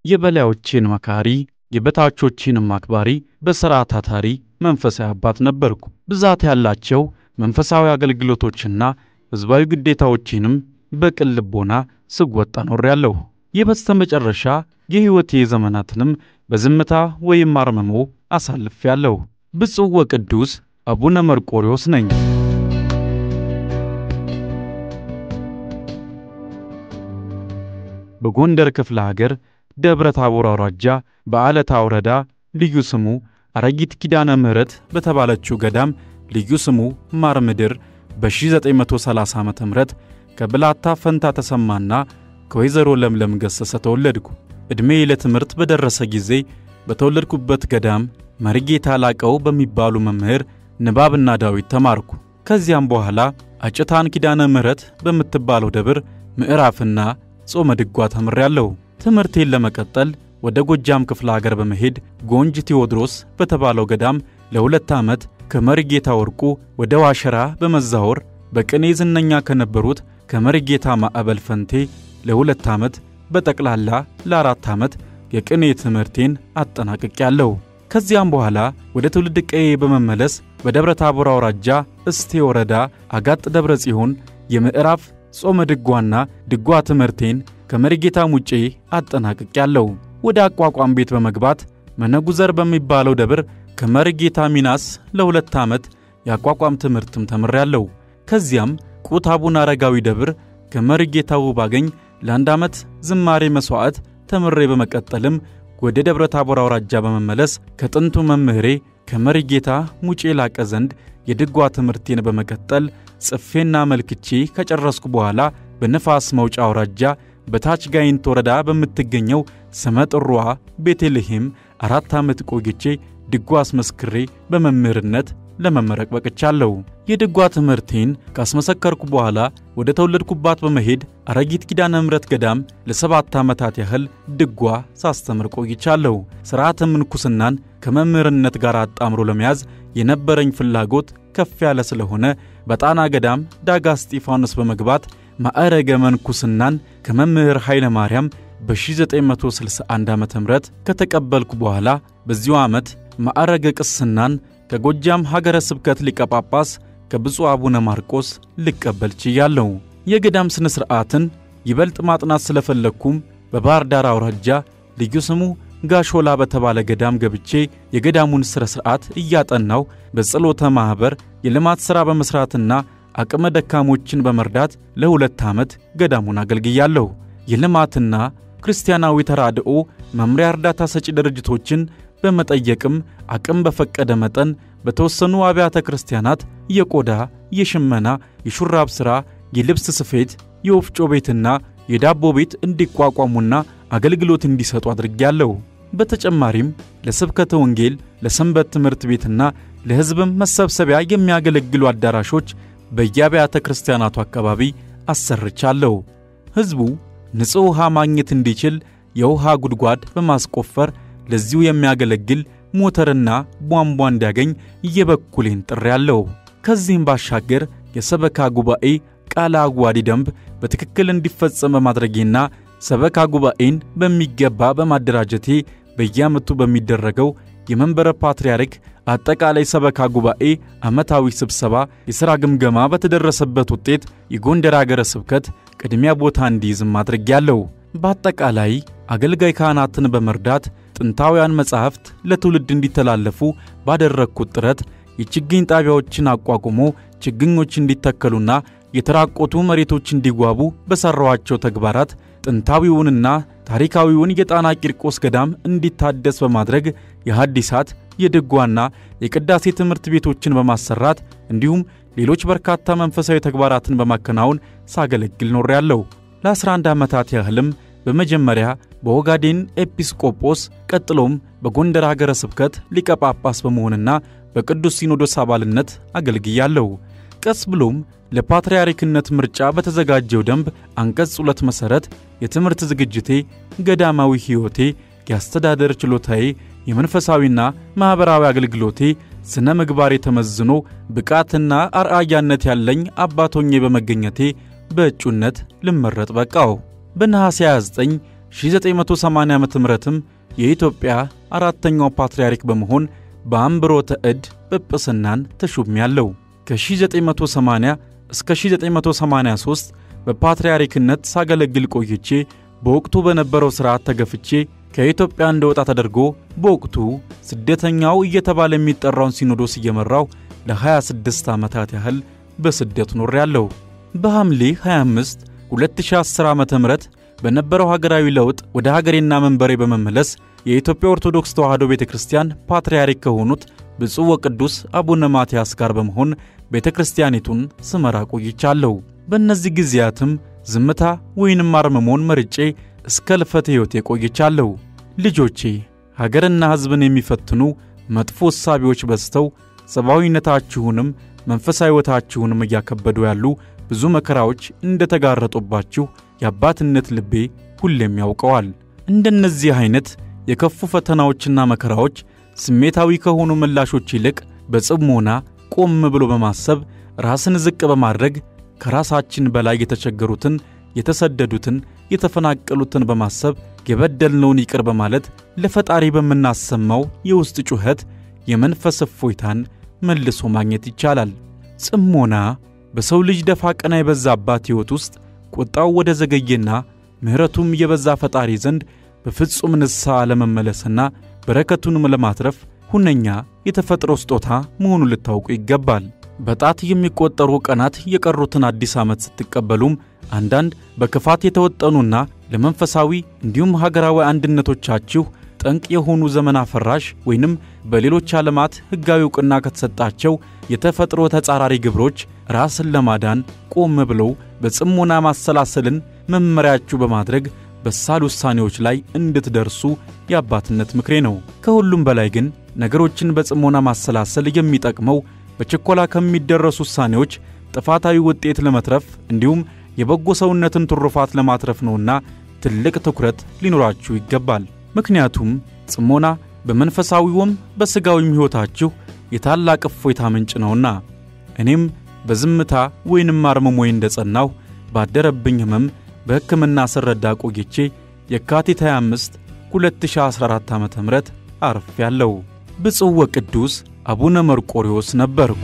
የበላዮቼን መካሪ የበታቾቼንም አክባሪ በሥራ ታታሪ መንፈሳዊ አባት ነበርኩ። ብዛት ያላቸው መንፈሳዊ አገልግሎቶችና ሕዝባዊ ግዴታዎቼንም በቅን ልቦና ስወጣ ኖሬአለሁ። የበስተመጨረሻ የሕይወቴ ዘመናትንም በዝምታ ወይም አርምሞ አሳልፌአለሁ። ብፁዕ ወቅዱስ አቡነ መርቆሬዎስ ነኝ። በጎንደር ክፍለ ሀገር ደብረ ታቦር አውራጃ በዓለታ ወረዳ ልዩ ስሙ አረጊት ኪዳነ ምህረት በተባለችው ገዳም ልዩ ስሙ ማር ምድር በ1930 ዓመተ ምህረት ከብላታ ፈንታ ተሰማና ከወይዘሮ ለምለም ገሰሰ ተወለድኩ። ዕድሜ ለትምህርት በደረሰ ጊዜ በተወለድኩበት ገዳም መርጌታ ላቀው በሚባሉ መምህር ንባብና ዳዊት ተማርኩ። ከዚያም በኋላ አጭታን ኪዳነ ምህረት በምትባለው ደብር ምዕራፍና ጾመ ድጓ ተምሬአለሁ። ትምህርቴን ለመቀጠል ወደ ጎጃም ክፍለ ሀገር በመሄድ ጎንጅ ቴዎድሮስ በተባለው ገዳም ለ2 ዓመት ከመርጌታ ወርቁ ወደ ዋሸራ በመዛወር በቅኔ ዝነኛ ከነበሩት ከመርጌታ ማዕበል ፈንቴ ለ2 ዓመት በጠቅላላ ለ4 ዓመት የቅኔ ትምህርቴን አጠናቅቄአለሁ። ከዚያም በኋላ ወደ ትውልድ ቀዬ በመመለስ በደብረ ታቦር አውራጃ እስቴ ወረዳ አጋጥ ደብረ ጽዮን የምዕራፍ ጾመ ድጓና ድጓ ትምህርቴን ከመርጌታ ሙጬ አጠናቅቄአለሁ። ወደ አቋቋም ቤት በመግባት መነጉዘር በሚባለው ደብር ከመርጌታ ሚናስ ለ2 ዓመት የአቋቋም ትምህርትም ተምሬአለሁ። ከዚያም ቁት አቡነ አረጋዊ ደብር ከመርጌታው ባገኝ ለ1 ዓመት ዝማሬ መሥዋዕት ተምሬ በመቀጠልም ወደ ደብረ ታቦር አውራጃ በመመለስ ከጥንቱ መምህሬ ከመርጌታ ሙጬ ላቀ ዘንድ የድጓ ትምህርቴን በመቀጠል ጽፌና መልክቼ ከጨረስኩ በኋላ በነፋስ መውጫ አውራጃ በታች ጋይንት ወረዳ በምትገኘው ሰመጥሯ ቤተልሔም 4 ዓመት ቆይቼ ድጓ አስመስክሬ በመምህርነት ለመመረቅ በቅቻለሁ። የድጓ ትምህርቴን ካስመሰከርኩ በኋላ ወደ ተወለድኩባት በመሄድ አረጊት ኪዳነ ምህረት ገዳም ለ7 ዓመታት ያህል ድጓ ሳስተምር ቆይቻለሁ። ሥርዓተ ምንኩስናን ከመምህርነት ጋር አጣምሮ ለመያዝ የነበረኝ ፍላጎት ከፍ ያለ ስለሆነ በጣና ገዳም ዳጋ እስጢፋኖስ በመግባት ማዕረገ መንኩስናን ከመምህር ኃይለ ማርያም በ1961 ዓመተ ምህረት ከተቀበልኩ በኋላ በዚሁ ዓመት ማዕረገ ቅስናን ከጎጃም ሀገረ ስብከት ሊቀ ጳጳስ ከብፁዕ አቡነ ማርቆስ ልቀበል ችያለሁ። የገዳም ስነ ሥርዓትን ይበልጥ ማጥናት ስለፈለኩም በባህር ዳር አውራጃ ልዩ ስሙ ጋሾላ በተባለ ገዳም ገብቼ የገዳሙን ሥነ ሥርዓት እያጠናው በጸሎተ ማኅበር የልማት ሥራ በመሥራትና አቅመ ደካሞችን በመርዳት ለ2 ዓመት ገዳሙን አገልግያለሁ። የልማትና ክርስቲያናዊ ተራድኦ መምሪያ እርዳታ ሰጪ ድርጅቶችን በመጠየቅም አቅም በፈቀደ መጠን በተወሰኑ አብያተ ክርስቲያናት የቆዳ፣ የሽመና፣ የሹራብ ሥራ፣ የልብስ ስፌት፣ የወፍጮ ቤትና የዳቦ ቤት እንዲቋቋሙና አገልግሎት እንዲሰጡ አድርጌያለሁ። በተጨማሪም ለስብከተ ወንጌል፣ ለሰንበት ትምህርት ቤትና ለሕዝብም መሰብሰቢያ የሚያገለግሉ አዳራሾች በየአብያተ ክርስቲያናቱ አካባቢ አሰርቻለሁ። ሕዝቡ ንጹሕ ውሃ ማግኘት እንዲችል የውሃ ጉድጓድ በማስቆፈር ለዚሁ የሚያገለግል ሞተርና ቧንቧ እንዲያገኝ የበኩሌን ጥሬአለሁ። ከዚህም ባሻገር የሰበካ ጉባኤ ቃለ አዋዲ ደንብ በትክክል እንዲፈጸም በማድረጌና ሰበካ ጉባኤን በሚገባ በማደራጀቴ በየዓመቱ በሚደረገው የመንበረ ፓትርያርክ አጠቃላይ ሰበካ ጉባኤ ዓመታዊ ስብሰባ የሥራ ግምገማ በተደረሰበት ውጤት የጎንደር ሀገረ ስብከት ቅድሚያ ቦታ እንዲይዝም አድርጌያለሁ። በአጠቃላይ አገልጋይ ካህናትን በመርዳት ጥንታውያን መጻሕፍት ለትውልድ እንዲተላለፉ ባደረግኩት ጥረት የችግኝ ጣቢያዎችን አቋቁሞ ችግኞች እንዲተከሉና የተራቆቱ መሬቶች እንዲዋቡ በሠራኋቸው ተግባራት ጥንታዊውንና ታሪካዊውን የጣና ቂርቆስ ገዳም እንዲታደስ በማድረግ የሐዲሳት የድጓና የቅዳሴ ትምህርት ቤቶችን በማሰራት እንዲሁም ሌሎች በርካታ መንፈሳዊ ተግባራትን በማከናወን ሳገለግል ኖሬአለሁ። ለ11 ዓመታት ያህልም በመጀመሪያ በኦጋዴን ኤጲስቆጶስ ቀጥሎም በጎንደር ሀገረ ስብከት ሊቀ ጳጳስ በመሆንና በቅዱስ ሲኖዶስ አባልነት አገልግያለሁ። ቀስ ብሎም ለፓትርያርክነት ምርጫ በተዘጋጀው ደንብ አንቀጽ 2 መሠረት የትምህርት ዝግጅቴ፣ ገዳማዊ ሕይወቴ፣ የአስተዳደር ችሎታዬ፣ የመንፈሳዊና ማኅበራዊ አገልግሎቴ ስነ ምግባሬ ተመዝኖ ብቃትና አርአያነት ያለኝ አባቶኜ በመገኘቴ በእጩነት ልመረጥ በቃው። በነሐሴ 29 1980 ዓመተ ምህረትም የኢትዮጵያ አራተኛው ፓትርያርክ በመሆን በአንብሮተ እድ ጵጵስናን ተሹሜያለሁ። ከ1980 እስከ 1983 በፓትርያርክነት ሳገለግል ቆይቼ በወቅቱ በነበረው ሥርዓት ተገፍቼ ከኢትዮጵያ እንደወጣ ተደርጎ በወቅቱ ስደተኛው እየተባለ የሚጠራውን ሲኖዶስ እየመራው ለ26 ዓመታት ያህል በስደት ኖሬያለሁ። በሐምሌ 25 2010 ዓመተ ምህረት በነበረው ሀገራዊ ለውጥ ወደ ሀገሬና መንበሬ በመመለስ የኢትዮጵያ ኦርቶዶክስ ተዋሕዶ ቤተክርስቲያን ፓትርያርክ ከሆኑት ብፁዕ ወቅዱስ አቡነ ማትያስ ጋር በመሆን ቤተክርስቲያኒቱን ስመራ ቆይቻለሁ። በእነዚህ ጊዜያትም ዝምታ ወይንም አርምሞን መርጬ እስከ ልፈተ ሕይወቴ ቆይቻለሁ። ልጆቼ ሀገርና ሕዝብን የሚፈትኑ መጥፎ እሳቤዎች በዝተው ሰብአዊነታችሁንም መንፈሳዊ ሕይወታችሁንም እያከበዱ ያሉ ብዙ መከራዎች እንደተጋረጡባችሁ የአባትነት ልቤ ሁሌም ያውቀዋል። እንደነዚህ አይነት የከፉ ፈተናዎችና መከራዎች ስሜታዊ ከሆኑ ምላሾች ይልቅ በጽሞና ቆም ብሎ በማሰብ ራስን ዝቅ በማድረግ ከራሳችን በላይ የተቸገሩትን፣ የተሰደዱትን፣ የተፈናቀሉትን በማሰብ የበደልነውን ይቅር በማለት ለፈጣሪ በመናሰማው የውስጥ ጩኸት የመንፈስ እፎይታን መልሶ ማግኘት ይቻላል። ጽሞና በሰው ልጅ ደፋ ቀና የበዛባት ሕይወት ውስጥ ቁጣው ወደ ዘገየና ምሕረቱም የበዛ ፈጣሪ ዘንድ በፍጹም ንስሐ ለመመለስና በረከቱንም ለማትረፍ ሁነኛ የተፈጥሮ ስጦታ መሆኑን ልታውቁ ይገባል። በጣት የሚቆጠሩ ቀናት የቀሩትን አዲስ ዓመት ስትቀበሉም አንዳንድ በክፋት የተወጠኑና ለመንፈሳዊ እንዲሁም ሀገራዊ አንድነቶቻችሁ ጠንቅ የሆኑ ዘመን አፈራሽ ወይንም በሌሎች ዓለማት ሕጋዊ ዕውቅና ከተሰጣቸው የተፈጥሮ ተጻራሪ ግብሮች ራስን ለማዳን ቆም ብለው በጽሞና ማሰላሰልን መመሪያችሁ በማድረግ በሳል ውሳኔዎች ላይ እንድትደርሱ የአባትነት ምክሬ ነው። ከሁሉም በላይ ግን ነገሮችን በጽሞና ማሰላሰል የሚጠቅመው በችኮላ ከሚደረሱ ውሳኔዎች ጥፋታዊ ውጤት ለመትረፍ እንዲሁም የበጎ ሰውነትን ትሩፋት ለማትረፍ ነውና ትልቅ ትኩረት ሊኖራችሁ ይገባል። ምክንያቱም ጽሞና በመንፈሳዊውም በሥጋዊም ሕይወታችሁ የታላቅ እፎይታ ምንጭ ነውና። እኔም በዝምታ ወይንም አርምሞዬ እንደጸናሁ ባደረብኝ ሕመም በሕክምና ስረዳ ቆይቼ የካቲት 25 2014 ዓመተ ምህረት አርፌያለሁ። ብፁዕ ወቅዱስ አቡነ መርቆሬዎስ ነበርኩ።